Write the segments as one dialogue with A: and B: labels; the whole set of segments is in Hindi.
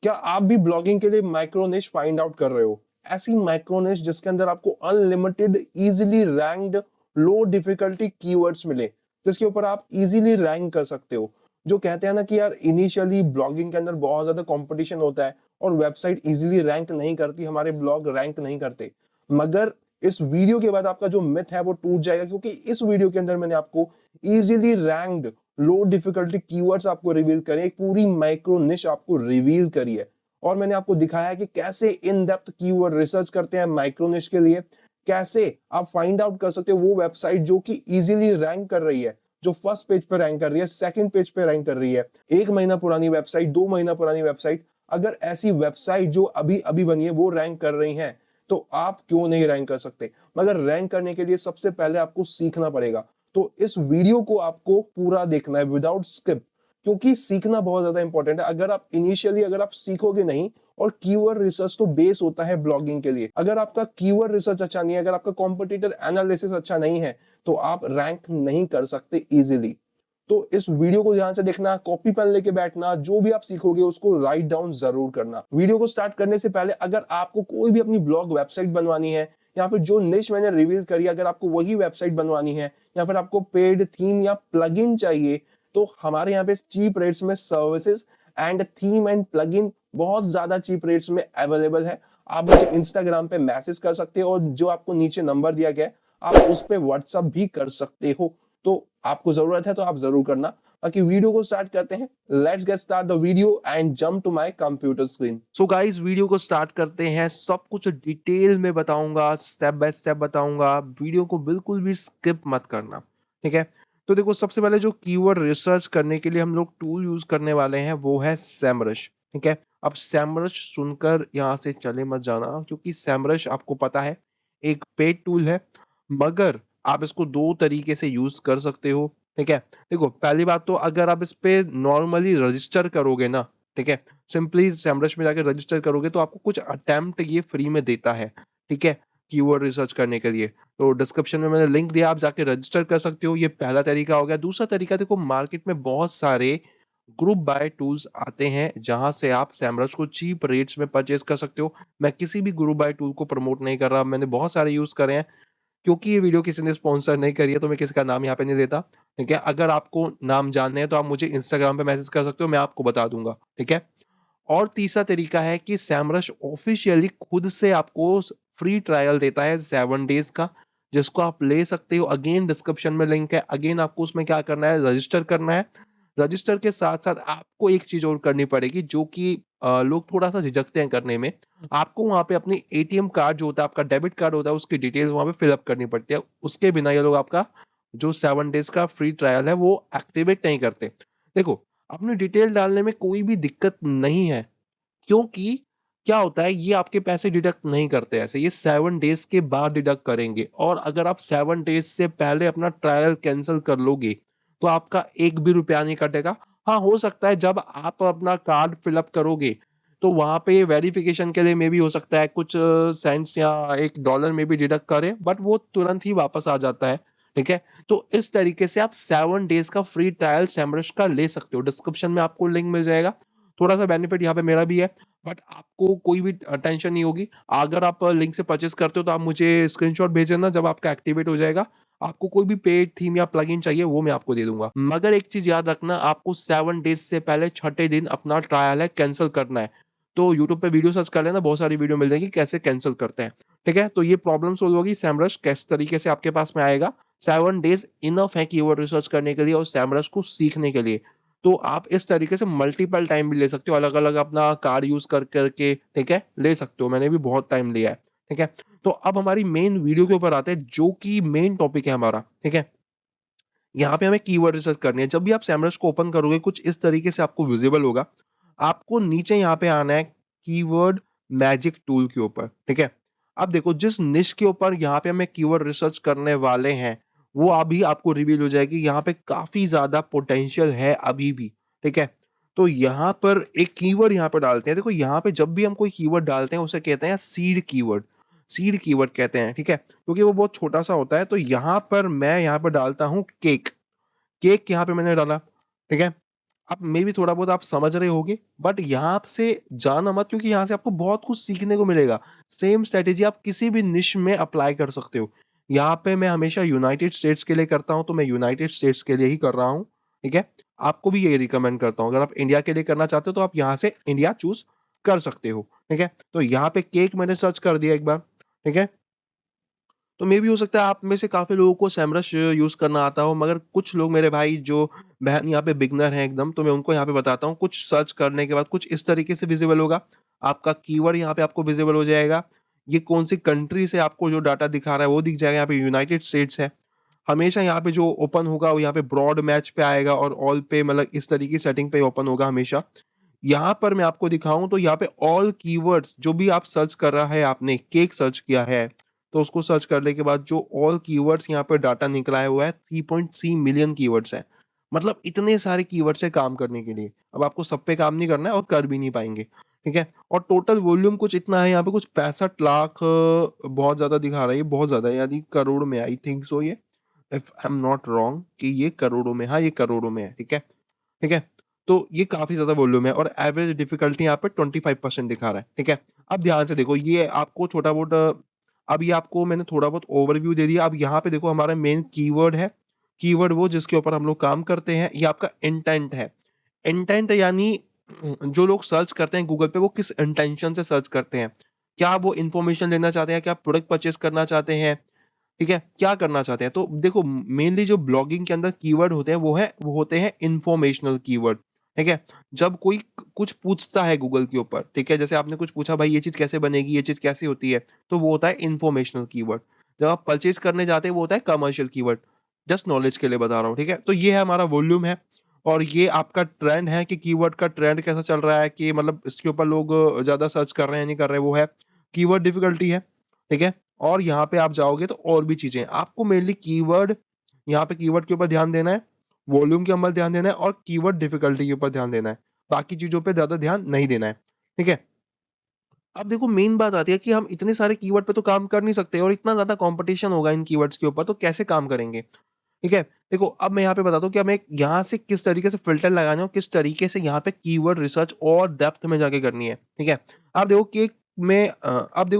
A: क्या आप भी ब्लॉगिंग के लिए माइक्रो निश फाइंड आउट कर रहे हो? ऐसी माइक्रो निश जिसके अंदर आपको अनलिमिटेड इजीली रैंक्ड लो डिफिकल्टी कीवर्ड्स मिले, जिसके ऊपर आप इजीली रैंक कर सकते हो। जो कहते हैं ना कि यार इनिशियली ब्लॉगिंग के अंदर बहुत ज्यादा कंपटीशन होता है और वेबसाइट इजीली रैंक नहीं करती, हमारे ब्लॉग रैंक नहीं करते। मगर इस वीडियो के बाद आपका जो मिथ है वो टूट जाएगा, क्योंकि इस वीडियो के अंदर मैंने आपको इजीली रैंक्ड लो डिफिकल्टी कीवर्ड्स आपको रिवील करें, एक पूरी माइक्रो निश आपको रिवील करी है। और मैंने आपको दिखाया है कि कैसे इन डेप्थ कीवर्ड रिसर्च करते हैं माइक्रो निश के लिए, कैसे आप फाइंड आउट कर सकते हो वो वेबसाइट जो कि इजीली रैंक कर रही है, जो फर्स्ट पेज पे रैंक कर रही है, सेकंड पेज पे रैंक कर रही है, 1 महीना पुरानी वेबसाइट, 2 महीना पुरानी वेबसाइट। अगर ऐसी वेबसाइट जो अभी अभी बनी है वो रैंक कर रही है, तो आप क्यों नहीं रैंक कर सकते? मगर रैंक करने के लिए सबसे पहले आपको सीखना पड़ेगा। तो इस वीडियो को आपको पूरा देखना है विदाउट स्किप, क्योंकि सीखना बहुत ज्यादा इंपॉर्टेंट है। अगर आप इनिशियली अगर आप सीखोगे नहीं, और कीवर्ड रिसर्च तो बेस होता है ब्लॉगिंग के लिए, अगर आपका कीवर्ड रिसर्च अच्छा नहीं है, अगर आपका कॉम्पिटिटर एनालिसिस अच्छा नहीं है, तो आप रैंक नहीं कर सकते इजीली। तो इस वीडियो को ध्यान से देखना, कॉपी पेन लेके बैठना, जो भी आप सीखोगे उसको राइट डाउन जरूर करना। वीडियो को स्टार्ट करने से पहले अगर आपको कोई भी अपनी ब्लॉग वेबसाइट बनवानी है, या फिर जो निश मैंने रिवील करी अगर आपको वही वेबसाइट बनवानी है, या फिर आपको पेड थीम या प्लगइन चाहिए, तो हमारे यहाँ पे चीप रेट्स में services and theme and plugin बहुत ज्यादा चीप रेट्स में अवेलेबल है। आप मुझे इंस्टाग्राम पे मैसेज कर सकते हो, और जो आपको नीचे नंबर दिया गया है आप उस पे व्हाट्सअप भी कर सकते हो। तो आपको जरूरत है तो आप जरूर करना। बाकी वीडियो को स्टार्ट करते हैं। Let's get start the video and jump to my computer screen. So guys, video को स्टार्ट करते हैं। सब कुछ डिटेल में बताऊंगा, स्टेप बाय स्टेप बताऊंगा, वीडियो को बिल्कुल भी स्किप मत करना, ठीक है? तो देखो, सबसे पहले जो कीवर्ड रिसर्च करने के लिए हम लोग टूल यूज करने वाले हैं वो है सेमरश, ठीक है? अब सेमरश सुनकर यहाँ से चले मत जाना, क्योंकि सेमरश आपको पता है एक पेड टूल है, मगर आप इसको दो तरीके से यूज कर सकते हो, ठीक है? देखो, पहली बात तो अगर आप इस पे नॉर्मली रजिस्टर करोगे ना, ठीक है? सिंपली सेमरश में जाके रजिस्टर करोगे तो आपको कुछ अटेम्प्ट ये फ्री में देता है, ठीक है? कीवर्ड रिसर्च करने के लिए। तो डिस्क्रिप्शन में मैंने लिंक दिया, आप जाके रजिस्टर कर सकते हो। ये पहला तरीका हो गया। दूसरा तरीका, देखो मार्केट में बहुत सारे ग्रुप बाय टूल्स आते हैं जहां से आप सेमरश को चीप रेट्स में परचेज कर सकते हो। मैं किसी भी ग्रुप बाय टूल को प्रमोट नहीं कर रहा, मैंने बहुत सारे यूज करे हैं। क्योंकि ये वीडियो किसी ने स्पॉन्सर नहीं करी है तो मैं किसी का नाम यहाँ पे नहीं देता, ठीक है? अगर आपको नाम जानने हैं तो आप मुझे इंस्टाग्राम पे मैसेज कर सकते हो, मैं आपको बता दूंगा, ठीक है? और तीसरा तरीका है कि सैमरश ऑफिशियली खुद से आपको फ्री ट्रायल देता है 7 डेज का, जिसको आप ले सकते हो। अगेन डिस्क्रिप्शन में लिंक है। अगेन आपको उसमें क्या करना है, रजिस्टर करना है। रजिस्टर के साथ साथ आपको एक चीज और करनी पड़ेगी, जो कि लोग थोड़ा सा झिझकते हैं करने में। आपको वहां पे अपनी एटीएम कार्ड जो होता है, आपका डेबिट कार्ड होता है, उसकी डिटेल्स वहां पे फिलअप करनी पड़ती है। उसके बिना ये लोग आपका जो 7 डेज का फ्री ट्रायल है वो एक्टिवेट नहीं करते। देखो, अपनी डिटेल डालने में कोई भी दिक्कत नहीं है, क्योंकि क्या होता है, ये आपके पैसे डिडक्ट नहीं करते ऐसे, ये 7 डेज के बाद डिडक्ट करेंगे। और अगर आप 7 डेज से पहले अपना ट्रायल कैंसिल कर लोगे तो आपका एक भी रुपया नहीं कटेगा। हाँ, हो सकता है जब आप अपना कार्ड फिलअप करोगे तो वहां पे वेरिफिकेशन के लिए में भी हो सकता है कुछ सेंट्स या $1 में भी डिडक्ट करे, बट वो तुरंत ही वापस आ जाता है, ठीक है? तो इस तरीके से आप 7 डेज का फ्री ट्रायल सैमरश का ले सकते हो। डिस्क्रिप्शन में आपको लिंक मिल जाएगा। थोड़ा सा बेनिफिट यहाँ पे मेरा भी है, बट आपको कोई भी टेंशन नहीं होगी। अगर आप लिंक से परचेस करते हो तो आप मुझे स्क्रीनशॉट भेज देना जब आपका एक्टिवेट हो जाएगा। आपको कोई भी पेड थीम या प्लगइन चाहिए वो मैं आपको दे दूंगा। मगर एक चीज याद रखना, आपको 7 डेज से पहले छठे दिन अपना ट्रायल है कैंसिल करना है। तो यूट्यूब पे वीडियो सर्च कर लेना, बहुत सारी वीडियो मिल जाएगी कैसे कैंसिल करते हैं, ठीक है? तो ये प्रॉब्लम सोल्व होगी। सैमरश किस तरीके से आपके पास में आएगा। 7 डेज इनफ है कीवर्ड रिसर्च करने के लिए और सैमरश को सीखने के लिए। तो आप इस तरीके से मल्टीपल टाइम भी ले सकते हो, अलग-अलग अपना कार्ड यूज़ कर करके, ठीक है? ले सकते हो, मैंने भी बहुत टाइम लिया है, ठीक है? तो अब हमारी मेन वीडियो के ऊपर आते हैं, जो कि मेन टॉपिक है हमारा, ठीक है? यहाँ पे हमें कीवर्ड रिसर्च करनी है। जब भी आप सैमरश को ओपन करोगे कुछ इस तरीके से आपको विज़िबल होगा। आपको नीचे यहाँ पे आना है कीवर्ड मैजिक टूल के ऊपर, ठीक है? अब देखो, जिस निश के ऊपर यहाँ पे हमें कीवर्ड रिसर्च करने वाले हैं, वो अभी आपको रिवील हो जाएगी। यहाँ पे काफ़ी ज़्यादा पोटेंशियल है अभी भी, ठीक है? तो यहाँ पर एक कीवर्ड यहाँ पे डालते हैं। देखो, यहाँ पे जब भी हम कोई कीवर्ड डालते हैं उसे कहते हैं सीड कीवर्ड। सीड कीवर्ड कहते हैं, ठीक है? क्योंकि वो बहुत छोटा-सा होता है। तो यहाँ पर मैं यहाँ पर डालता हूँ केक। केक यहाँ पे मैंने डाला, ठीक है?
B: अब मे बी थोड़ा बहुत आप समझ रहे होंगे, बट यहाँ से जाना मत, क्योंकि यहाँ से आपको बहुत कुछ सीखने को मिलेगा। सेम स्ट्रैटेजी आप किसी भी निश में अप्लाई कर सकते हो। यहाँ पे मैं हमेशा यूनाइटेड स्टेट्स के लिए करता हूँ, तो मैं यूनाइटेड स्टेट्स के लिए ही कर रहा हूँ, ठीक है? आपको भी यही रिकमेंड करता हूँ। अगर आप इंडिया के लिए करना चाहते हो, तो आप यहाँ से इंडिया चूज़ कर सकते हो, ठीक है? तो यहाँ पे केक मैंने सर्च कर दिया एक बार, ठीक है? तो मे बी हो सकता है आप में से काफ़ी लोगों को सैमरश यूज़ करना आता हो, मगर कुछ लोग मेरे भाई जो बहन यहाँ पे बिगिनर हैं एकदम, तो मैं उनको यहाँ पे बताता हूँ। कुछ सर्च करने के बाद कुछ इस तरीके से विज़िबल होगा, आपका कीवर्ड यहाँ पे आपको विज़िबल हो जाएगा। ये कौन-सी कंट्री से आपको जो डाटा दिखा रहा है वो दिख जाएगा, यहाँ पे यूनाइटेड स्टेट्स है। हमेशा यहाँ पे जो ओपन होगा वो यहाँ पे ब्रॉड मैच पे आएगा और ऑल पे, मतलब इस तरीके की सेटिंग पे ओपन होगा हमेशा। यहाँ पर मैं आपको दिखाऊँ तो यहाँ पे ऑल कीवर्ड्स जो भी आप सर्च कर रहा है, आपने केक सर्च किया है, तो उसको सर्च करने के बाद जो ऑल कीवर्ड्स यहाँ पे डाटा निकला है वो है 3.3 मिलियन कीवर्ड्स है। मतलब इतने सारे कीवर्ड्स है काम करने के लिए। अब आपको सब पे काम नहीं करना है और कर भी नहीं पाएँगे, ठीक है? और टोटल वॉल्यूम कुछ इतना है यहाँ पे, कुछ 65 लाख बहुत ज़्यादा दिखा रहा है, ये बहुत ज़्यादा है, यानी करोड़ में आई थिंक सो ये, if I am not wrong, कि ये करोड़ों में, हाँ, ये करोड़ों में है, ठीक है? ठीक है? तो ये काफ़ी ज़्यादा वॉल्यूम है और एवरेज डिफिकल्टी यहाँ पे 25% दिखा रहा है, ठीक है? अब ध्यान से देखो, ये आपको छोटा बहुत अब ये आपको मैंने थोड़ा बहुत ओवरव्यू दे दिया। अब यहाँ पे देखो हमारा मेन कीवर्ड है, कीवर्ड वो जिसके ऊपर हम लोग काम करते हैं, ये आपका इंटेंट है। इंटेंट यानी जो लोग सर्च करते हैं गूगल पे वो किस इंटेंशन से सर्च करते हैं? क्या वो इन्फॉर्मेशन लेना चाहते हैं? क्या प्रोडक्ट परचेज़ करना चाहते हैं? ठीक है? क्या करना चाहते हैं? तो देखो, मेनली जो ब्लॉगिंग के अंदर कीवर्ड होते हैं वो होते हैं इन्फॉर्मेशनल कीवर्ड, ठीक है? जब कोई कुछ पूछता है गूगल के ऊपर, ठीक है? जैसे आपने कुछ पूछा, भाई ये चीज़ कैसे बनेगी? ये चीज़ कैसे होती है? तो वो होता है इन्फॉर्मेशनल कीवर्ड। जब आप परचेज़ करने जाते हैं वो होता है कमर्शियल कीवर्ड। जस्ट नॉलेज के लिए बता रहा हूँ, ठीक है? तो ये है हमारा वॉल्यूम है और ये आपका ट्रेंड है कि कीवर्ड का ट्रेंड कैसा चल रहा है, कि मतलब इसके ऊपर लोग ज़्यादा सर्च कर रहे हैं, नहीं कर रहे हैं, वो है। कीवर्ड डिफिकल्टी है, ठीक है? और यहाँ पे आप जाओगे तो और भी चीज़ें हैं। आपको मेनली कीवर्ड, यहाँ पे कीवर्ड के ऊपर ध्यान देना है, वॉल्यूम के ऊपर ध्यान देना है और कीवर्ड डिफिकल्टी के ऊपर ध्यान देना है। बाकी चीज़ों पे ज़्यादा ध्यान नहीं देना है, ठीक है? अब देखो, मेन बात आती है कि हम इतने सारे कीवर्ड पे तो काम कर नहीं सकते और इतना ज़्यादा कॉम्पिटिशन होगा इन कीवर्ड्स के ऊपर, तो कैसे काम करेंगे? ठीक है? देखो, अब मैं यहाँ पे बताता हूँ कि हमें यहाँ से किस तरीके से फ़िल्टर लगाने हैं और किस तरीके से यहाँ पे कीवर्ड रिसर्च और डेप्थ में जाके करनी है, ठीक है? अब देखो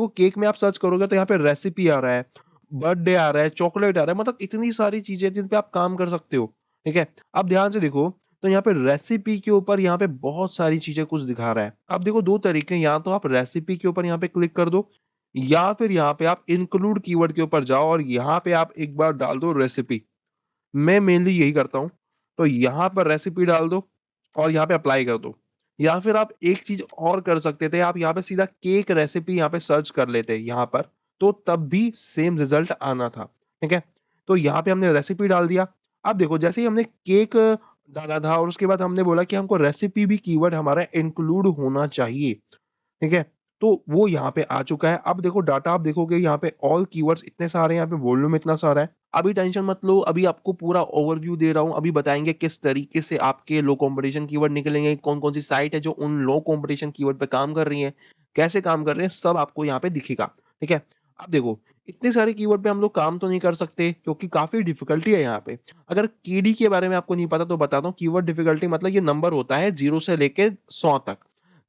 B: केक में आप सर्च करोगे तो यहाँ पे रेसिपी आ रहा है, बर्थडे आ रहा है, चॉकलेट आ रहा है, मतलब इतनी सारी चीज़ें हैं जिन पे आप काम कर सकते हो, ठीक है? अब ध्यान से देखो, तो यहाँ पे रेसिपी के ऊपर यहाँ पे बहुत सारी चीज़ें कुछ दिखा रहा है। अब देखो 2 तरीके हैं, या तो आप रेसिपी के ऊपर यहाँ पे क्लिक कर दो या फिर यहाँ पे आप इंक्लूड कीवर्ड के ऊपर जाओ और यहाँ पे आप एक बार डाल दो रेसिपी। मैं मेनली यही करता हूँ। तो यहाँ पर रेसिपी डाल दो और यहाँ पे अप्लाई कर दो। या फिर आप एक चीज़ और कर सकते थे, आप यहाँ पे सीधा केक रेसिपी यहाँ पे सर्च कर लेते यहाँ पर, तो तब भी सेम रिज़ल्ट आना था, ठीक है? तो यहाँ पे हमने रेसिपी डाल दिया। अब देखो, जैसे ही हमने केक डाला था और उसके बाद हमने बोला कि हमको रेसिपी भी कीवर्ड हमारा इंक्लूड होना चाहिए। ठीक है? तो वो यहाँ पे आ चुका है। अब देखो, डाटा आप देखोगे यहाँ पे ऑल कीवर्ड्स इतने सारे हैं, यहाँ पे वॉल्यूम इतना सारा है। अभी टेंशन मत लो, अभी आपको पूरा ओवरव्यू दे रहा हूँ। अभी बताएँगे किस तरीके से आपके लो कॉम्पिटिशन कीवर्ड निकलेंगे, कौन-कौन सी साइट है जो उन लो कॉम्पिटिशन कीवर्ड पे काम कर रही है, कैसे काम कर रहे हैं, सब आपको यहाँ पे दिखेगा। ठीक है? अब देखो, इतने सारे कीवर्ड पे हम लोग काम तो नहीं कर सकते क्योंकि काफ़ी डिफ़िकल्टी है यहाँ पे। अगर केडी के बारे में आपको नहीं पता तो बताता हूँ, कीवर्ड डिफ़िकल्टी मतलब ये नंबर होता है 0 से लेके 100 तक।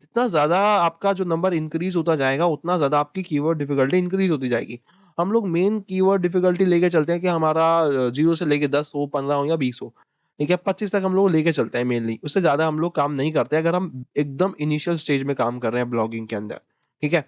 B: जितना ज़्यादा आपका जो नंबर इंक्रीज़ होता जाएगा, उतना ज़्यादा आपकी कीवर्ड डिफ़िकल्टी इंक्रीज़ होती जाएगी। हम लोग मेन कीवर्ड डिफ़िकल्टी लेके चलते हैं कि हमारा 0 से लेके 10 हो, 15 हो या 20 हो। ठीक है? 25 तक हम लोग लेके चलते हैं मेनली, उससे ज़्यादा हम लोग काम नहीं करते अगर हम एकदम इनिशियल स्टेज में काम कर रहे हैं ब्लॉगिंग के अंदर। ठीक है?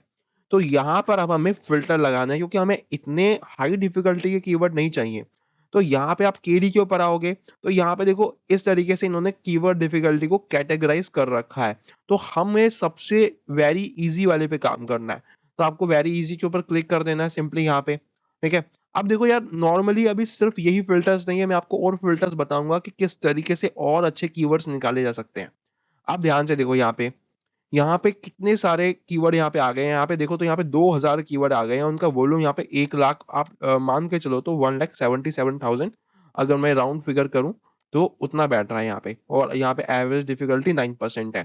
B: तो यहाँ पर अब हमें फ़िल्टर लगाना है क्योंकि हमें इतने हाई डिफ़िकल्टी के कीवर्ड नहीं चाहिए। तो यहाँ पे आप केडी के ऊपर आओगे, तो यहाँ पे देखो इस तरीके से इन्होंने कीवर्ड डिफ़िकल्टी को कैटेगराइज़ कर रखा है। तो हमें सबसे वेरी ईज़ी वाले पे काम करना है। तो आपको वेरी ईज़ी के ऊपर क्लिक कर देना है सिंपली यहाँ पे, ठीक है? अब देखो यार, नॉर्मली अभी सिर्फ़ यही फ़िल्टर्स नहीं है, मैं आपको और फ़िल्टर्स बताऊँगा कि किस तरीके से और अच्छे कीवर्ड्स निकाले जा सकते हैं। आप ध्यान से देखो यहाँ पे कितने सारे कीवर्ड यहाँ पे आ गए हैं। यहाँ पे देखो तो यहाँ पे 2000 कीवर्ड आ गए हैं, उनका वॉल्यूम यहाँ पे 1 लाख, आप मान के चलो तो 1,77,000 अगर मैं राउंड फिगर करूँ, तो उतना बैठ रहा है यहाँ पे और यहाँ पे एवरेज डिफ़िकल्टी 9% है।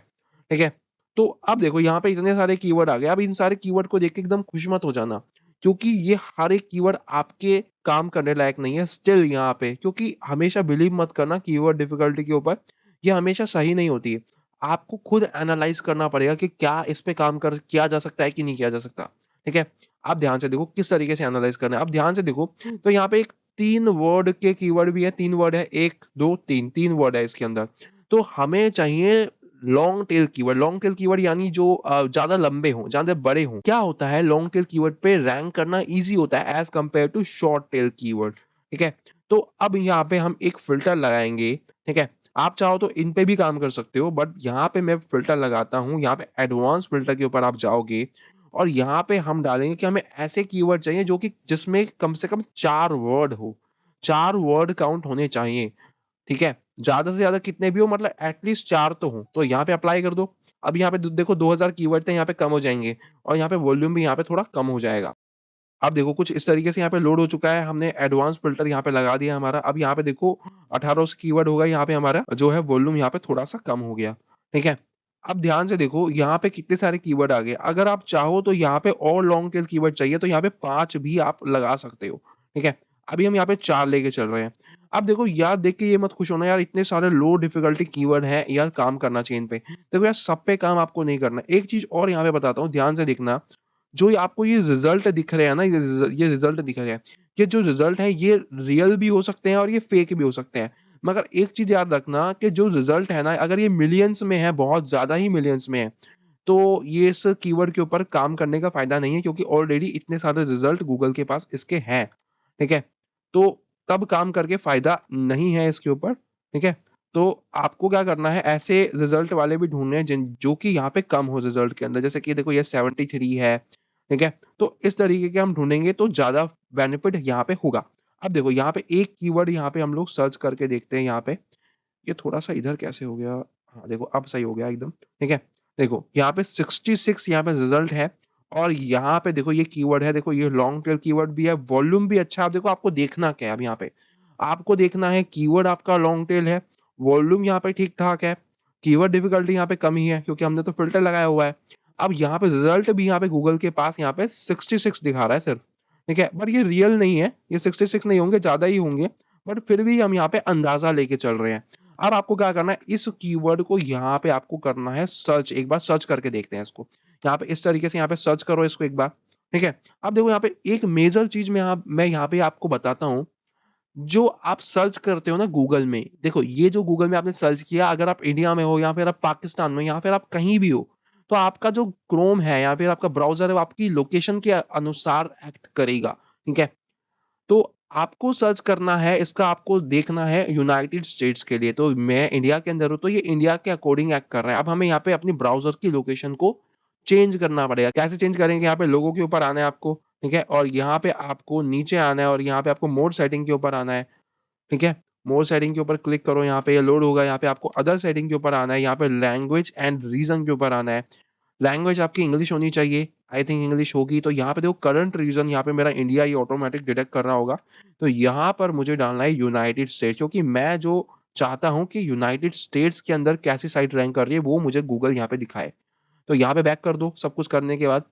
B: ठीक है? तो अब देखो यहाँ पे इतने सारे कीवर्ड आ गए, अब इन सारे कीवर्ड को देख के एकदम खुश मत हो जाना, क्योंकि ये हर एक कीवर्ड आपके काम करने लायक नहीं है स्टिल यहाँ पे, क्योंकि हमेशा बिलीव मत करना कीवर्ड डिफ़िकल्टी के ऊपर ये हमेशा सही नहीं होती है। आपको खुद एनालाइज़ करना पड़ेगा कि क्या इस पे काम कर किया जा सकता है कि नहीं किया जा सकता, ठीक है? आप ध्यान से देखो किस तरीके से एनालाइज़ करना है। आप ध्यान से देखो तो यहाँ पे एक 3 वर्ड के कीवर्ड भी है, 3 वर्ड है, 1, 2, 3 वर्ड है इसके अंदर। तो हमें चाहिए लॉन्ग टेल कीवर्ड यानी जो ज़्यादा लंबे हों, ज़्यादा बड़े हों। क्या होता है लॉन्ग टेल कीवर्ड पे रैंक करना ईज़ी होता है as compare to short tail keyword, ठीक है? तो अब यहाँ पे हम एक फ़िल्टर लगाएँगे, ठीक है? आप चाहो तो इन पे भी काम कर सकते हो बट यहाँ पे मैं फ़िल्टर लगाता हूँ, यहाँ पे एडवांस फ़िल्टर के ऊपर आप जाओगे और यहाँ पे हम डालेंगे कि हमें ऐसे कीवर्ड चाहिए जो कि जिसमें कम से कम 4 वर्ड हो, 4 वर्ड काउंट होने चाहिए। ठीक है? ज़्यादा से ज़्यादा कितने भी हो मतलब एट लीस्ट 4 तो हों, तो यहाँ पे अप्लाई कर दो। अब यहाँ पे द देखो 2000 कीवर्ड थे यहाँ पे कम हो जाएँगे और यहाँ पे वॉल्यूम भी यहाँ पे थोड़ा कम हो जाएगा। अब देखो कुछ इस तरीके से यहाँ पे लोड हो चुका है, हमने एडवांस फ़िल्टर यहाँ पे लगा दिया हमारा। अब यहाँ पे देखो 1800 कीवर्ड होगा यहाँ पे हमारा जो है वॉल्यूम यहाँ पे थोड़ा-सा कम हो गया, ठीक है? अब ध्यान से देखो यहाँ पे कितने सारे कीवर्ड आ गए। अगर आप चाहो तो यहाँ पे और लॉन्ग टेल कीवर्ड चाहिए तो यहाँ पे 5 भी आप लगा सकते हो, ठीक है? अभी हम यहाँ पे 4 लेके चल रहे हैं। अब देखो यार देख के ये मत खुश होना यार इतने सारे लो डिफिकल्टी कीवर्ड हैं, यार काम करना चाहिए इन पे। देखो यार सब पे काम आपको नहीं करना। एक चीज़ और यहाँ पे बताता हूँ ध्यान से देखना जो ये आपको ये रिज़ल्ट दिख रहे हैं ना, ये रिज़ल्ट दिख रहे हैं, ये जो रिज़ल्ट है ये रियल भी हो सकते हैं और ये फेक भी हो सकते हैं। मगर एक चीज़ याद रखना कि जो रिज़ल्ट है ना अगर ये मिलियंस में है, बहुत ज़्यादा ही मिलियंस में है, तो ये इस कीवर्ड के ऊपर काम करने का फ़ायदा नहीं है क्योंकि ऑलरेडी इतने सारे रिज़ल्ट गूगल के पास इसके हैं, ठीक है? तो तब काम करके फ़ायदा नहीं है इसके ऊपर, ठीक है? तो आपको क्या करना है ऐसे रिज़ल्ट वाले भी ढूँढने हैं जिन जो कि यहाँ पे कम हो रिज़ल्ट के अंदर। जैसे कि देखो ये 73 है, ठीक है? तो इस तरीके के हम ढूँढेंगे तो ज़्यादा बेनिफिट यहाँ पे होगा। अब देखो यहाँ पे एक कीवर्ड यहाँ पे हम लोग सर्च करके देखते हैं यहाँ पे। ये थोड़ा-सा इधर कैसे हो गया? हाँ, देखो अब सही हो गया एकदम, ठीक है? देखो यहाँ पे 66 यहाँ पे रिज़ल्ट है और यहाँ पे देखो ये कीवर्ड है, देखो ये लॉन्ग टेल कीवर्ड भी है, वॉल्यूम भी अच्छा है। अब देखो आपको देखना क्या है अब यहाँ पे? आपको देखना है कीवर्ड आपका लॉन्ग टेल है, वॉल्यूम यहाँ पे ठीक-ठाक है, कीवर्ड डिफिकल्टी यहाँ पे कम ही है क्योंकि हमने तो फ़िल्टर लगाया हुआ है। अब यहाँ पे रिज़ल्ट भी यहाँ पे गूगल के पास यहाँ पे 66 दिखा रहा है सिर्फ़, ठीक है? बट ये रियल नहीं है, ये 66 नहीं होंगे, ज़्यादा ही होंगे, बट फिर भी हम यहाँ पे अंदाज़ा लेके चल रहे हैं। अब आपको क्या करना है, इस कीवर्ड को यहाँ पे आपको करना है सर्च, एक बार सर्च करके देखते हैं इसको। यहाँ पे इस तरीके से यहाँ पे सर्च करो इसको एक बार, ठीक है? अब देखो यहाँ पे एक मेजर चीज़ मैं यहाँ पे आपको बताता हूँ, जो आप सर्च करते हो ना गूगल में, देखो ये जो गूगल में आपने सर्च किया अगर आप इंडिया में हो या फिर आप पाकिस्तान में या फिर आप कहीं भी हो, तो आपका जो क्रोम है या फिर आपका ब्राउज़र है वो आपकी लोकेशन के अनुसार एक्ट करेगा, ठीक है? तो आपको सर्च करना है, इसका आपको देखना है यूनाइटेड स्टेट्स के लिए, तो मैं इंडिया के अंदर हूँ, तो ये इंडिया के अकॉर्डिंग एक्ट कर रहा है। अब हमें यहाँ पे अपनी ब्राउज़र की लोकेशन को चेंज करना पड़ेगा। कैसे चेंज करेंगे? यहाँ पे लोगो के ऊपर आना है आपको, ठीक है? और यहाँ पे आपको नीचे आना है और यहाँ पे आपको मोर सेटिंग के ऊपर आना है, ठीक है? मोर सेटिंग के ऊपर क्लिक करो, यहाँ पे ये लोड होगा, यहाँ पे आपको अदर सेटिंग के ऊपर आना है, यहाँ पे लैंग्वेज एंड रीज़न के ऊपर आना है। लैंग्वेज आपकी इंग्लिश होनी चाहिए, आई थिंक इंग्लिश होगी, तो यहाँ पे देखो करंट रीजन यहाँ पे मेरा इंडिया ये ऑटोमैटिक डिटेक्ट कर रहा होगा। तो यहाँ पर मुझे डालना है यूनाइटेड स्टेट्स क्योंकि मैं जो चाहता हूँ कि यूनाइटेड स्टेट्स के अंदर कैसी साइट रैंक कर रही है वो मुझे गूगल यहाँ पे दिखाए। तो यहाँ पे बैक कर दो सब कुछ करने के बाद,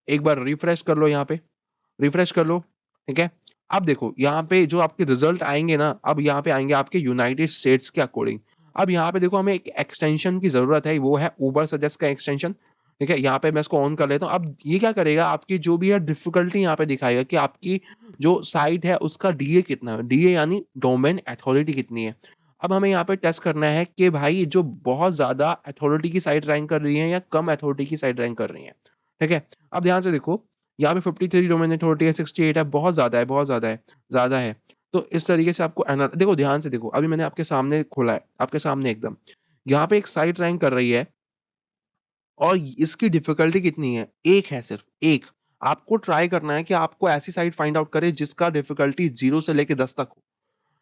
B: एक बार रिफ्रेश कर लो यहाँ पे, रिफ्रेश कर लो, ठीक है? अब देखो यहाँ पे जो आपके रिज़ल्ट आएँगे ना, अब यहाँ पे आएँगे आपके यूनाइटेड स्टेट्स के अकॉर्डिंग। अब यहाँ पे देखो हमें एक एक्सटेंशन की ज़रूरत है, वो है उबर सजेस्ट का एक्सटेंशन, ठीक है? यहाँ पे मैं इसको ऑन कर लेता हूँ। अब ये क्या करेगा आपकी जो भी है डिफ़िकल्टी यहाँ पे दिखाएगा कि आपकी जो साइट है उसका डीए कितना है, डीए यानी डोमेन अथॉरिटी कितनी है। अब हमें यहाँ पे टेस्ट करना है कि भाई जो बहुत ज़्यादा अथॉरिटी की साइट रैंक कर रही है या कम अथॉरिटी की साइट रैंक कर रही है, ठीक है? अब ध्यान से देखो यहाँ पे 53 डोमेन अथॉरिटी है, 68 है, बहुत ज़्यादा है, बहुत ज़्यादा है, ज़्यादा है। तो इस तरीके से आपको देखो ध्यान से देखो, अभी मैंने आपके सामने खोला है, आपके सामने एकदम। यहाँ पे एक साइट रैंक कर रही है और इसकी डिफ़िकल्टी कितनी है? 1 है सिर्फ़, 1। आपको ट्राई करना है कि आपको ऐसी साइट फाइंड आउट करे जिसका डिफ़िकल्टी 0 से लेके 10 तक हो,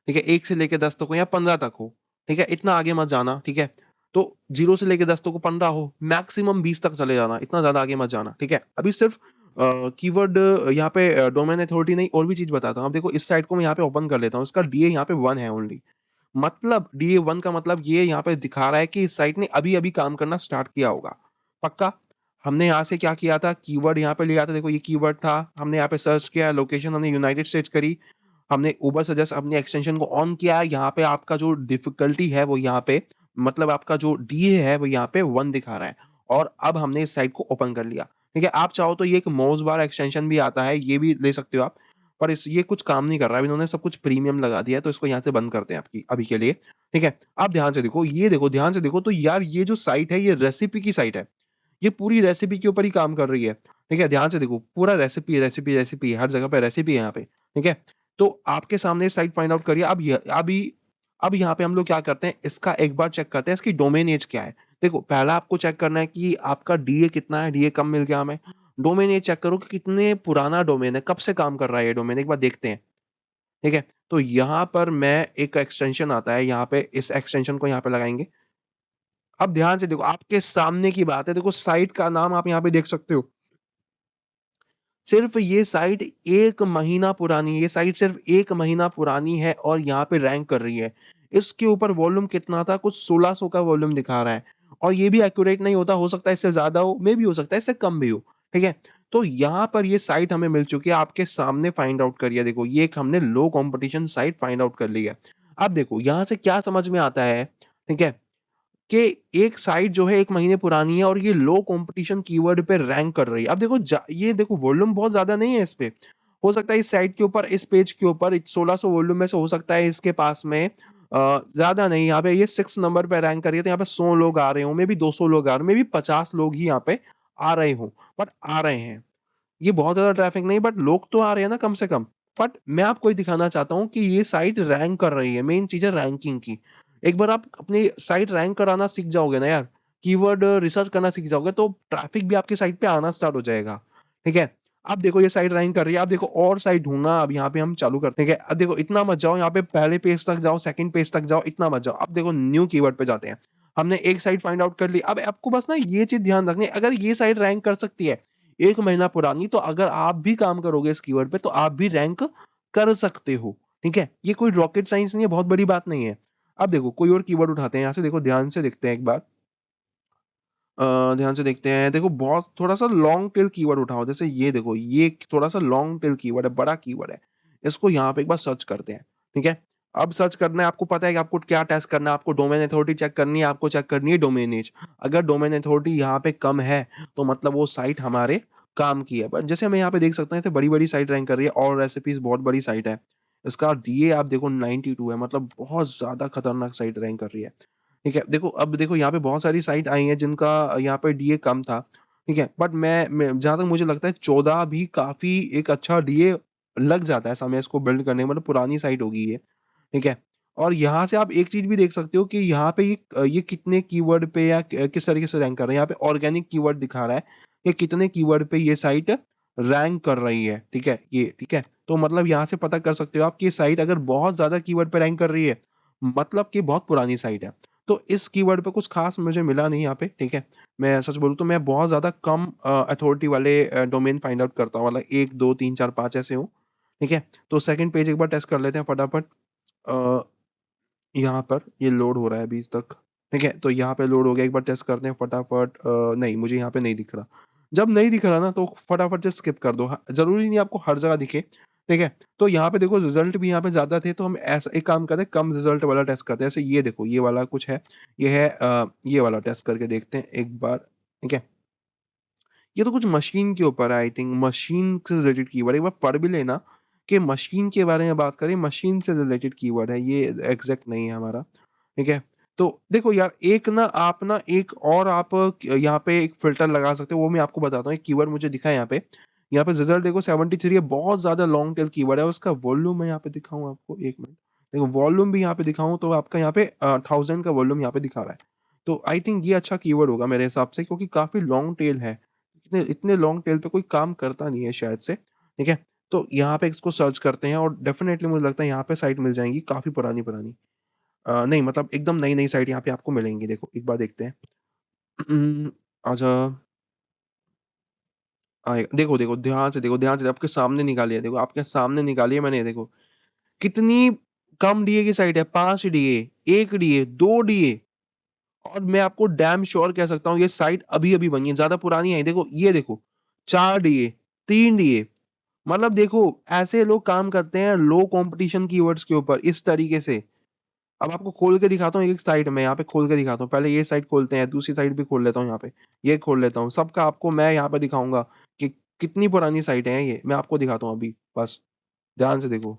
B: ठीक है? 1 से लेके 10 तक हो या 15 तक हो, ठीक है? इतना आगे मत जाना, ठीक है? तो 0 से लेके 10 तक हो, 15 हो, मैक्सिमम 20 तक चले जाना, इतना ज़्यादा आगे मत जाना, ठीक है? अभी सिर्फ़ कीवर्ड यहाँ पे डोमेन अथॉरिटी नहीं और भी चीज़ बताता हूँ। अब देखो इस साइट को मैं यहाँ पे ओपन कर लेता हूँ, इसका डीए यहाँ पे 1 है ओनली। मतलब डीए 1 का मतलब ये यहाँ पे दिखा रहा है कि इस साइट ने अभी-अभी काम करना स्टार्ट किया होगा। पक्का? हमने यहाँ से क्या किया था, कीवर्ड यहाँ पे लिया था, देखो ये कीवर्ड था, हमने यहाँ पे सर्च किया, लोकेशन हमने यूनाइटेड स्टेट्स करी, हमने उबर सजेस्ट अपनी एक्सटेंशन को ऑन किया है, यहाँ पे आपका जो डिफ़िकल्टी है वो यहाँ पे मतलब आपका जो डीए है वो यहाँ पे 1 दिखा रहा है और अब हमने इस साइट को ओपन कर लिया। ठीक है? आप चाहो तो ये एक माउस बार एक्सटेंशन भी आता है, ये भी ले सकते हो आप। पर इस ये कुछ काम नहीं कर रहा है, इन्होंने सब कुछ प्रीमियम लगा दिया है, तो इसको यहाँ से बंद करते हैं आपकी अभी के लिए। ठीक है? आप ध्यान से देखो, ये देखो, ध्यान से देखो तो यार ये जो साइट है, ये रेसिपी की साइट है। ये पूरी रेसिपी के ऊपर ही काम कर रही है। ठीक है? ध्यान से देखो, पूरा रेसिपी, रेसिपी, रेसिपी, हर जगह पे रेसिपी है यहाँ पे। ठीक है? तो आपके सामने साइट फाइंड आउट करिए। अब यहाँ पे हम लोग क्या करते हैं, इसका एक बार चेक करते हैं, इसकी डोमेन एज क्या है। देखो, पहला आपको चेक करना है कि आपका डीए कितना है, डीए कब मिल गया हमें। डोमेन एज चेक करो कि कितने पुराना डोमेन है, कब से काम कर रहा है ये डोमेन, एक बार देखते हैं। ठीक है? तो यहाँ पर मैं एक एक्सटेंशन आता है, यहाँ पे इस एक्सटेंशन को यहाँ पे लगाएँगे। अब ध्यान से देखो, आपके सामने की बात है, देखो साइट का नाम आप यहाँ पे देख सकते हो। सिर्फ़ ये साइट 1 महीना पुरानी है, ये साइट सिर्फ़ 1 महीना पुरानी है और यहाँ पे रैंक कर रही है। इसके ऊपर वॉल्यूम कितना था, कुछ 1600 का वॉल्यूम दिखा रहा है और ये भी एक्यूरेट नहीं होता, हो सकता है इससे ज़्यादा हो, मेबी हो सकता है इससे कम भी हो, ठीक है? तो यहाँ पर ये साइट हमें मिल चुकी है, आपके सामने फाइंड आउट करिए देखो, ये एक हमने लो कॉम्पिटिशन साइट फाइंड आउट कर ली है। अब देखो, यहाँ से क्या समझ में आता है, ठीक है? कि एक साइट जो है 1 महीने पुरानी है और ये लो कॉम्पिटिशन कीवर्ड पे रैंक कर रही है। अब देखो ये देखो वॉल्यूम बहुत ज़्यादा नहीं है इस पे। हो सकता है इस साइट के ऊपर, इस पेज के ऊपर 1600 वॉल्यूम में से हो सकता है इसके पास में ज़्यादा नहीं, यहाँ पे ये 6 नंबर पे रैंक कर रही है, तो यहाँ पे 100 लोग आ रहे हों, मेबी 200 लोग आ रहे हों, मेबी 50 लोग ही यहाँ पे आ रहे हों, बट आ रहे हैं। ये बहुत ज़्यादा ट्रैफिक नहीं, बट लोग तो आ रहे हैं ना कम से कम। बट मैं आपको ये दिखाना चाहता हूँ कि ये साइट रैंक कर रही है, मेन चीज़ है रैंकिंग की। एक बार आप अपनी साइट रैंक कराना सीख जाओगे ना यार, कीवर्ड रिसर्च करना सीख जाओगे, तो ट्रैफिक भी आपकी साइट पे आना स्टार्ट हो जाएगा। ठीक है? अब देखो ये साइट रैंक कर रही है, अब देखो और साइट ढूँढना अब यहाँ पे हम चालू करते हैं, ठीक है? अब देखो इतना मत जाओ, यहाँ पे पहले पेज तक जाओ, सेकंड पेज तक जाओ, इतना मत जाओ। अब देखो न्यू कीवर्ड पे जाते हैं। हमने एक साइट फाइंड आउट कर ली, अब आपको बस ना ये चीज़ ध्यान रखनी है, अगर ये साइट रैंक कर सकती है 1 महीना पुरानी, तो अगर आप भी काम करोगे इस कीवर्ड पे, तो आप भी रैंक कर सकते हो, ठीक है? ये कोई रॉकेट साइंस नहीं है, बहुत बड़ी बात नहीं है। अब देखो कोई और कीवर्ड उठाते हैं, यहाँ से देखो ध्यान से देखते हैं एक बार। ध्यान से देखते हैं, देखो बहुत थोड़ा-सा लॉन्ग टेल कीवर्ड उठाओ, जैसे ये देखो, ये थोड़ा-सा लॉन्ग टेल कीवर्ड है, बड़ा कीवर्ड है। इसको यहाँ पे एक बार सर्च करते हैं, ठीक है? अब सर्च करना है, आपको पता है कि आपको क्या टेस्ट करना है, आपको डोमेन अथॉरिटी चेक करनी है, आपको चेक करनी है डोमेन एज। अगर डोमेन अथॉरिटी यहाँ पे कम है, तो मतलब वो साइट हमारे काम की है। बट जैसे हम यहाँ पे देख सकते हैं, ऐसे बड़ी-बड़ी साइट रैंक कर रही है, ऑल रेसिपीज़ बहुत बड़ी साइट है। इसका डीए आप देखो 92 है, मतलब बहुत ज़्यादा खतरनाक साइट रैंक कर रही है। ठीक है? देखो अब देखो यहाँ पे बहुत सारी साइट आई हैं जिनका यहाँ पे डीए कम था, ठीक है? बट मैं जहाँ तक मुझे लगता है 14 भी काफ़ी एक अच्छा डीए लग जाता है समय इसको बिल्ड करने में, मतलब पुरानी साइट होगी ये, ठीक है? और यहाँ से आप एक चीज़ भी देख सकते हो कि यहाँ पे ये कितने कीवर्ड पे या किस तरीके से रैंक कर रहे हैं। यहाँ पे ऑर्गेनिक कीवर्ड दिखा रहा है कि कितने कीवर्ड पे ये साइट रैंक कर रही है, ठीक है? ये, ठीक है? तो मतलब यहाँ से पता कर सकते हो आप कि ये साइट अगर बहुत ज़्यादा कीवर्ड पे रैंक कर रही है, मतलब कि बहुत पुरानी साइट है। तो इस कीवर्ड पे कुछ ख़ास मुझे मिला नहीं यहाँ पे, ठीक है? मैं सच बोलूँ तो मैं बहुत ज़्यादा कम अथॉरिटी वाले डोमेन फाइंड आउट करता हूँ, मतलब 1, 2, 3, 4, 5 ऐसे हों, ठीक है? तो सेकंड पेज एक बार टेस्ट कर लेते हैं फटाफट। अ, यहाँ पर ये लोड हो रहा है अभी तक, ठीक है? तो यहाँ पे लोड हो गया, एक बार टेस्ट करते हैं फटाफट। नहीं, मुझे यहाँ पे नहीं दिख रहा। जब नहीं दिख रहा ना, तो फटाफट से स्किप कर दो। ज़रूरी नहीं आपको हर जगह दिखे, ठीक है? तो यहाँ पे देखो रिज़ल्ट भी यहाँ पे ज़्यादा थे, तो हम ऐसा एक काम करते हैं, कम रिज़ल्ट वाला टेस्ट करते हैं। जैसे ये देखो, ये वाला कुछ है, ये है ये वाला टेस्ट करके देखते हैं एक बार, ठीक है? ये तो कुछ मशीन के ऊपर है आई थिंक, मशीन से रिलेटेड कीवर्ड है। एक बार पढ़ भी लेना कि मशीन के बारे में बात करें, मशीन से रिलेटेड कीवर्ड है, ये एग्ज़ैक्ट नहीं है हमारा, ठीक है? तो देखो यार, एक ना आप ना एक और आप यहाँ पे एक फ़िल्टर लगा सकते हो, वो मैं आपको बताता हूँ। एक कीवर्ड मुझे दिखा है यहाँ पे। यहाँ पे रिज़ल्ट देखो 73 है, बहुत ज़्यादा लॉन्ग टेल कीवर्ड है। उसका वॉल्यूम मैं यहाँ पे दिखाऊँ आपको, 1 मिनट। देखो वॉल्यूम भी यहाँ पे दिखाऊँ तो आपका यहाँ पे 1000 का वॉल्यूम यहाँ पे दिखा रहा है। तो आई थिंक ये अच्छा कीवर्ड होगा मेरे हिसाब से, क्योंकि काफ़ी लॉन्ग टेल है। इतने इतने लॉन्ग टेल पे कोई काम करता नहीं है शायद से, ठीक है? तो यहाँ पे इसको सर्च करते हैं और डेफ़िनेटली मुझे लगता है यहाँ पे साइट मिल जाएँगी काफ़ी पुरानी-पुरानी। नहीं, मतलब एकदम नई-नई साइट यहाँ पे आपको मिलेंगी, देखो एक बार देखते हैं। अच्छा, देखो, देखो, ध्यान से देखो, ध्यान से आपके सामने निकाली है, देखो आपके सामने निकाली है मैंने, देखो। कितनी कम डीए की साइट है, 5 डीए, 1 डीए, 2 डीए, और मैं आपको डैम श्योर कह सकता हूँ ये साइट अभी-अभी बनी है, ज़्यादा पुरानी है। देखो, ये देखो, 4 डीए, 3 डीए, मतलब देखो ऐसे लोग काम करते हैं लो कॉम्पिटिशन कीवर्ड्स के ऊपर इस तरीके से। अब आपको खोल के दिखाता हूँ एक-एक साइट में, यहाँ पे खोल के दिखाता हूँ। पहले ये साइट खोलते हैं, दूसरी साइट भी खोल लेता हूँ यहाँ पे। ये खोल लेता हूँ, सबका आपको मैं यहाँ पे दिखाऊँगा कि कितनी पुरानी साइटें हैं ये, मैं आपको दिखाता हूँ अभी, बस ध्यान से देखो।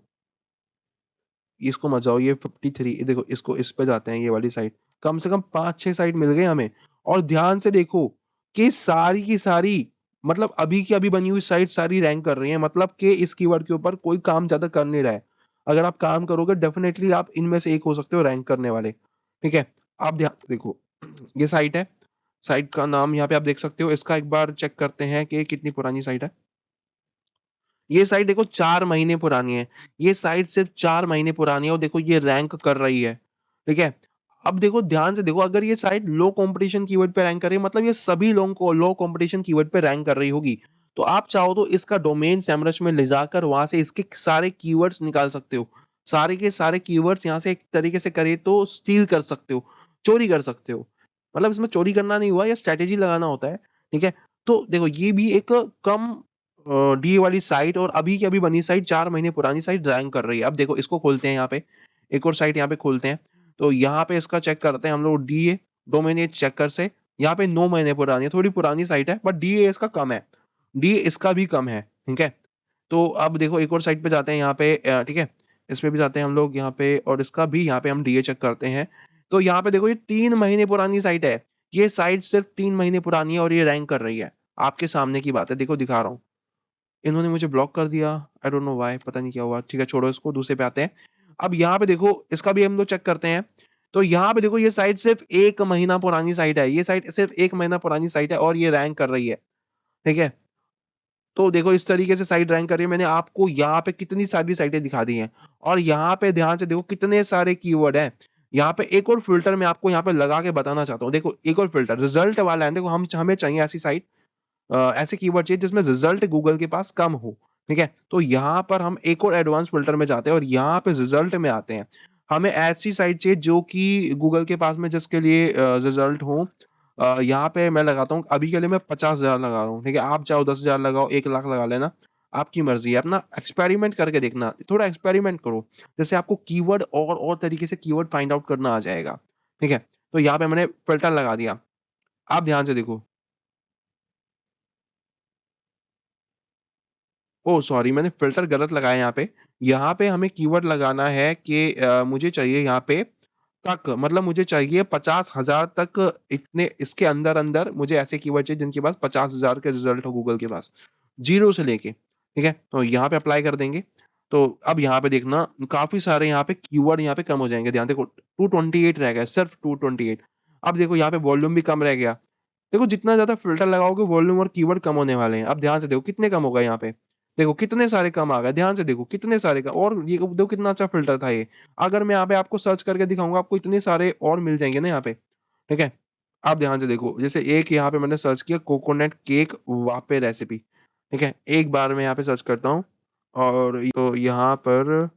B: इसको मत जाओ, ये 53 ये देखो, इसको इस पे जाते हैं, ये वाली साइट। कम से कम 5-6 साइट मिल गए हमें और ध्यान से देखो कि सारी की सारी मतलब अभी की अभी बनी हुई साइट सारी रैंक कर रही हैं, मतलब कि इस कीवर्ड के ऊपर कोई काम ज़्यादा कर नहीं रहा है। अगर आप काम करोगे डेफ़िनेटली आप इनमें से एक हो सकते हो रैंक करने वाले, ठीक है? आप ध्यान से देखो, ये साइट है, साइट का नाम यहाँ पे आप देख सकते हो, इसका एक बार चेक करते हैं कि कितनी पुरानी साइट है। ये साइट देखो 4 महीने पुरानी है। ये साइट सिर्फ़ 4 महीने पुरानी है और देखो ये रैंक कर रही है, ठीक है? अब देखो ध्यान से देखो, अगर ये साइट लो कॉम्पिटिशन कीवर्ड पे रैंक कर रही है, मतलब ये सभी लोगों को लो कॉम्पिटिशन कीवर्ड पे रैंक कर रही होगी। तो आप चाहो तो इसका डोमेन सेमरश में ले जाकर वहाँ से इसके सारे कीवर्ड्स निकाल सकते हो। सारे के सारे कीवर्ड्स यहाँ से एक तरीके से करे तो स्टील कर सकते हो, चोरी कर सकते हो। मतलब इसमें चोरी करना नहीं हुआ, ये स्ट्रैटेजी लगाना होता है, ठीक है? तो देखो ये भी एक कम डीए वाली साइट और अभी की अभी बनी साइट 4 महीने पुरानी साइट रैंक कर रही है। अब देखो इसको खोलते हैं यहाँ पे, एक और साइट यहाँ पे खोलते हैं। तो यहाँ पे इसका चेक करते हैं हम लोग डीए डोमेन चेकर से। यहाँ पे 9 महीने पुरानी है, थोड़ी पुरानी साइट है बट डीए इसका कम है। डीए इसका भी कम है, ठीक है? तो अब देखो एक और साइट पे जाते हैं यहाँ पे ठीक है? इस पे भी जाते हैं हम लोग यहाँ पे और इसका भी यहाँ पे हम डीए चेक करते हैं। तो यहाँ पे देखो ये 3 महीने पुरानी साइट है। ये साइट सिर्फ़ 3 महीने पुरानी है और ये रैंक कर रही है। आपके सामने की बात है, देखो दिखा रहा हूँ। इन्होंने मुझे ब्लॉक कर दिया, आई डोंट नो व्हाई, पता नहीं क्या हुआ। ठीक है, छोड़ो इसको, दूसरे पे आते हैं। अब यहाँ पे देखो, इसका भी हम लोग चेक करते हैं। तो यहाँ पे देखो ये साइट सिर्फ़ 1 महीना पुरानी साइट है। ये साइट सिर्फ़ 1 महीना पुरानी साइट है और ये रैंक कर रही है, ठीक है? तो देखो इस तरीके से साइट रैंक कर रही है। मैंने आपको यहाँ पे कितनी सारी साइटें दिखा दी हैं और यहाँ पे ध्यान से देखो कितने सारे कीवर्ड हैं। यहाँ पे एक और फ़िल्टर मैं आपको यहाँ पे लगा के बताना चाहता हूँ। देखो एक और फ़िल्टर रिज़ल्ट वाला है। देखो हम हमें चाहिए ऐसी साइट ऐसे कीवर्ड चाहिए जिसमें रिजल्ट गूगल के पास कम हो, ठीक है? तो यहाँ पर हम एक और एडवांस फ़िल्टर में जाते हैं और यहाँ पे रिजल्ट में आते हैं। हमें ऐसी साइट चाहिए जो कि गूगल के पास में जिसके लिए रिजल्ट हो यहाँ पे मैं लगाता हूँ अभी के लिए मैं 50,000 लगा रहा हूँ, ठीक है? आप चाहो 10,000 लगाओ, 1 लाख लगा लेना, आपकी मर्ज़ी है। अपना एक्सपेरिमेंट करके देखना, थोड़ा एक्सपेरिमेंट करो, जिससे आपको कीवर्ड और तरीके से कीवर्ड फाइंड आउट करना आ जाएगा, ठीक है? तो यहाँ पे मैंने फ़िल्टर लगा दिया। आप ध्यान से देखो। ओह! सॉरी मैंने फ़िल्टर गलत लगाया यहाँ पे। यहाँ पे हमें कीवर्ड लगाना है कि मुझे चाहिए यहाँ पे तक मतलब मुझे चाहिए 50,000 तक इतने इसके अंदर-अंदर मुझे ऐसे कीवर्ड चाहिए जिनके पास 50,000 के रिज़ल्ट हो गूगल के पास। 0 से लेके, ठीक है? तो यहाँ पे अप्लाई कर देंगे। तो अब यहाँ पे देखना काफ़ी सारे यहाँ पे कीवर्ड यहाँ पे कम हो जाएँगे। ध्यान देखो 228 रह गए, सिर्फ़ 228। अब देखो यहाँ पे वॉल्यूम भी कम रह गया। देखो जितना ज़्यादा फ़िल्टर लगाओगे वॉल्यूम और कीवर्ड कम होने वाले हैं। अब ध्यान से देखो कितने कम हो गए यहाँ पे। देखो कितने सारे कम आ गए, ध्यान से देखो कितने सारे कम और ये देखो कितना अच्छा फ़िल्टर था ये। अगर मैं यहाँ पे आपको सर्च करके दिखाऊँगा आपको इतने सारे और मिल जाएँगे ना यहाँ पे, ठीक है? आप ध्यान से देखो जैसे एक यहाँ पे मैंने सर्च किया कोकोनट केक वापे रेसिपी, ठीक है? एक बार मैं यहाँ पे सर्च करता हूँ और तो यहाँ पर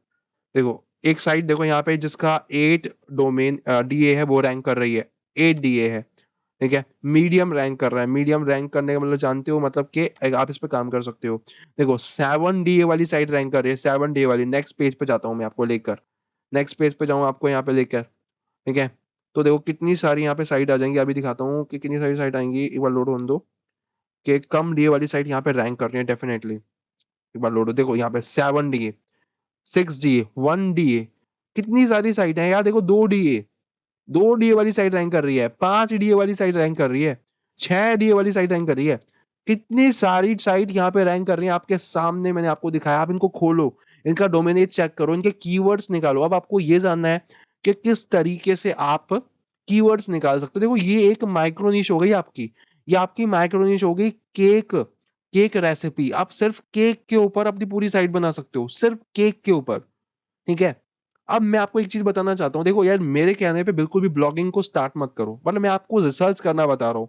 B: देखो एक साइट देखो यहाँ पे जिसका 8 डोमेन डीए है वो रैंक कर रही है, 8 डीए है। ठीक है? मीडियम रैंक कर रहा है, मीडियम रैंक करने का मतलब जानते हो मतलब कि आप इस पे काम कर सकते हो। देखो 7 डीए वाली साइट रैंक कर रही है, 7 डीए वाली नेक्स्ट पेज पे जाता हूँ मैं आपको लेकर। नेक्स्ट पेज पे जाऊँ आपको यहाँ पे लेकर, ठीक है? तो देखो कितनी सारी यहाँ पे साइट आ जाएँगी, अभी दिखाता हूँ कि कितनी सारी साइट आएँगी, एक बार लोड होने दो, कि कम डीए वाली साइट यहाँ पे रैंक कर रही है डेफिनिटली। एक बार लोड हो देखो यहाँ पे 7 डीए, 6 डीए, 1 डीए, कितनी सारी साइट है यार देखो 2 डीए। 2 डीए वाली साइट रैंक कर रही है, 5 डीए वाली साइट रैंक कर रही है, 6 डीए वाली साइट रैंक कर रही है। कितनी सारी साइट यहाँ पे रैंक कर रही है आपके सामने मैंने आपको दिखाया। आप इनको खोलो, इनका डोमिनेट चेक करो, इनके कीवर्ड्स निकालो। अब आपको ये जानना है कि किस तरीके से आप कीवर्ड्स निकाल सकते हो। देखो ये एक माइक्रो निश हो गई आपकी। ये आपकी माइक्रो निश हो गई केक केक रेसिपी। आप सिर्फ़ केक के ऊपर अपनी पूरी साइट बना सकते हो, सिर्फ़ केक के ऊपर, ठीक है? अब मैं आपको एक चीज़ बताना चाहता हूँ, देखो यार मेरे कहने पे बिल्कुल भी ब्लॉगिंग को स्टार्ट मत करो, मतलब मैं आपको रिसर्च करना बता रहा हूँ।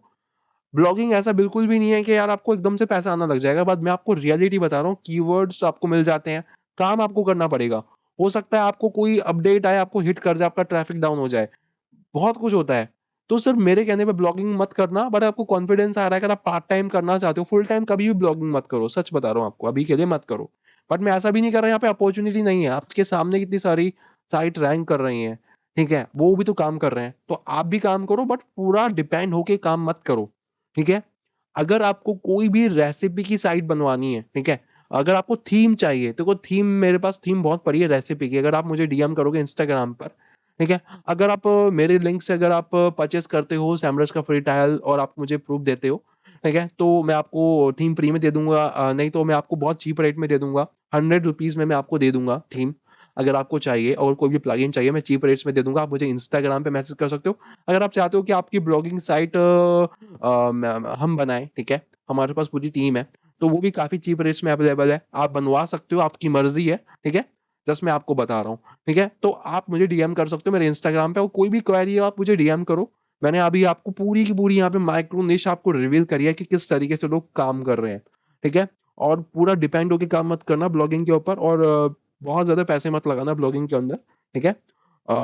B: ब्लॉगिंग ऐसा बिल्कुल भी नहीं है कि यार आपको एकदम से पैसा आना लग जाएगा, बट मैं आपको रियलिटी बता रहा हूँ, कीवर्ड्स आपको मिल जाते हैं, काम आपको करना पड़ेगा। हो सकता है आपको कोई अपडेट आए, आपको हिट कर जाए, आपका ट्रैफिक डाउन हो जाए, बहुत कुछ होता है। तो सिर्फ मेरे कहने पे ब्लॉगिंग मत करना, बट आपको कॉन्फिडेंस आ रहा है, अगर आप पार्ट टाइम करना चाहते हो, फुल टाइम कभी भी ब्लॉगिंग मत करो, सच बता रहा हूँ आपको, अभी के लिए मत करो। बट मैं ऐसा भी नहीं कर रहा यहाँ पे अपॉर्च्युनिटी नहीं है, आपके सामने कितनी सारी साइट रैंक कर रही हैं, ठीक है? वो भी तो काम कर रहे हैं, तो आप भी काम करो बट पूरा डिपेंड होके काम मत करो, ठीक है? अगर आपको कोई भी रेसिपी की साइट बनवानी है, ठीक है? अगर आपको थीम चाहिए, देखो थीम मेरे पास थीम बहुत पड़ी है रेसिपी की, अगर आप मुझे डीएम करोगे इंस्टाग्राम पर, ठीक है? अगर आप मेरे लिंक से अगर आप परचेज़ करते हो सैमरस का फ्री ट्रायल और आप मुझे प्रूफ देते हो, ठीक है? तो मैं आपको थीम फ्री में दे दूँगा, नहीं तो मैं आपको बहुत चीप रेट में दे दूँगा, ₹100 में मैं आपको दे दूँगा थीम, अगर आपको चाहिए और कोई भी प्लगइन चाहिए मैं चीप रेट्स में दे दूँगा, आप मुझे इंस्टाग्राम पे मैसेज कर सकते हो। अगर आप चाहते हो कि आपकी ब्लॉगिंग साइट हम बनाएँ, ठीक है? हमारे पास पूरी टीम है, तो वो भी काफ़ी चीप रेट्स में अवेलेबल है। आप बनवा सकते हो, आपकी मर्ज़ी है, ठीक है? जस्ट मैं आपको बता रहा हूँ, ठीक है? तो आप मुझे डीएम कर सकते हो मेरे इंस्टाग्राम पे और कोई भी क्वेरी हो आप मुझे डीएम करो। मैंने अभी आपको पूरी की पूरी यहाँ पे माइक्रो निश आपको रिवील करी है कि किस तरीके से लोग काम कर रहे हैं, ठीक है? और पूरा डिपेंड होके काम मत करना ब्लॉगिंग के ऊपर और बहुत ज़्यादा पैसे मत लगाना ब्लॉगिंग के अंदर, ठीक है?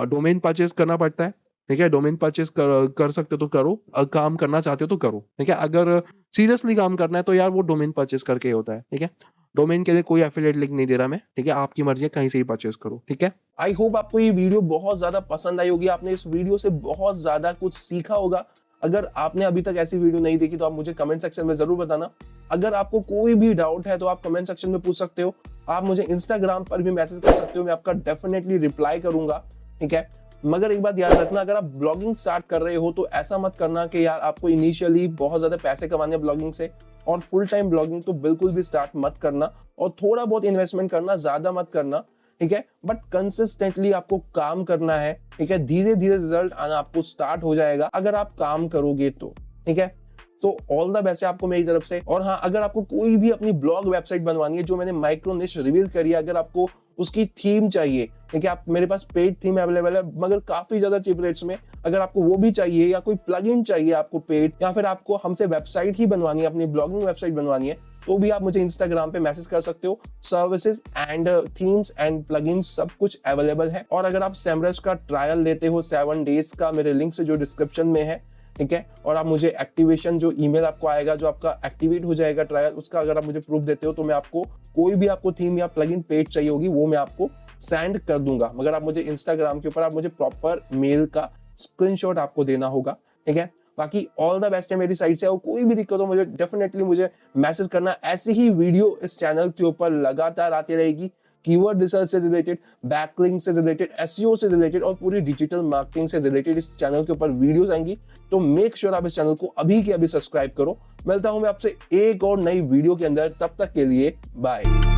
B: डोमेन परचेज़ करना पड़ता है, ठीक है? डोमेन परचेज़ कर कर सकते हो तो करो, काम करना चाहते हो तो करो, ठीक है? अगर सीरियसली काम करना है तो यार वो डोमेन परचेज़ करके ही होता है, ठीक है? डोमेन के लिए कोई एफिलिएट लिंक नहीं दे रहा मैं, ठीक है? आपकी मर्ज़ी है कहीं से ही परचेज़ करो, ठीक है?
A: आई होप आपको ये वीडियो बहुत ज्यादा पसंद आई होगी, आपने इस वीडियो से बहुत ज्यादा कुछ सीखा होगा। अगर आपने अभी तक ऐसी वीडियो नहीं देखी तो आप मुझे कमेंट सेक्शन में जरूर बताना। अगर आपको कोई भी डाउट है तो आप कमेंट सेक्शन में पूछ सकते हो, आप मुझे इंस्टाग्राम पर भी मैसेज कर सकते हो, मैं आपका डेफिनेटली रिप्लाई करूंगा, ठीक है? मगर एक बात याद रखना, अगर आप ब्लॉगिंग स्टार्ट कर रहे हो तो ऐसा मत करना कि यार आपको इनिशियली बहुत ज्यादा पैसे कमाने हैं ब्लॉगिंग से, और फुल टाइम ब्लॉगिंग तो बिल्कुल भी स्टार्ट मत करना, और थोड़ा बहुत इन्वेस्टमेंट करना, ज्यादा मत करना, ठीक है? बट कंसिस्टेंटली आपको काम करना है, ठीक है? धीरे धीरे रिजल्ट आना आपको स्टार्ट हो जाएगा अगर आप काम करोगे तो, ठीक है? तो ऑल द बेस्ट है आपको मेरी तरफ से। और हाँ, अगर आपको कोई भी अपनी ब्लॉग वेबसाइट बनवानी है जो मैंने माइक्रो निश रिवील करी है, अगर आपको उसकी थीम चाहिए, ठीक है? आप मेरे पास पेड थीम अवेलेबल है मगर काफी ज्यादा चीप रेट्स में, अगर आपको वो भी चाहिए या कोई प्लगइन चाहिए आपको पेड, या फिर आपको हमसे वेबसाइट ही बनवानी है, अपनी ब्लॉगिंग वेबसाइट बनवानी है, तो भी आप मुझे इंस्टाग्राम पे मैसेज कर सकते हो। Services and themes and plugins सब कुछ अवेलेबल है। और अगर आप सैमरस का ट्रायल लेते हो 7 डेज का, मेरे लिंक से जो डिस्क्रिप्शन में है, ठीक है? और आप मुझे एक्टिवेशन, जो ईमेल आपको आएगा जो आपका एक्टिवेट हो जाएगा ट्रायल, उसका अगर आप मुझे प्रूफ देते हो तो मैं आपको कोई भी आपको थीम या प्लगइन पेज चाहिए होगी वो मैं आपको सेंड कर दूंगा। मगर आप मुझे इंस्टाग्राम के ऊपर आप मुझे प्रॉपर मेल का स्क्रीनशॉट आपको देना होगा, ठीक है? बाकी ऑल द बेस्ट है मेरी साइड से, और कोई भी दिक्कत हो मुझे डेफिनेटली मुझे मैसेज करना। ऐसी ही वीडियो इस चैनल के ऊपर लगातार आती रहेगी, कीवर्ड रिसर्च से रिलेटेड, बैकलिंक से रिलेटेड, एसईओ से रिलेटेड और पूरी डिजिटल मार्केटिंग से रिलेटेड इस चैनल के ऊपर वीडियोस आएंगी। तो मेक श्योर आप इस चैनल को अभी के अभी सब्सक्राइब करो। मिलता हूं मैं आपसे एक और नई वीडियो के अंदर, तब तक के लिए बाय।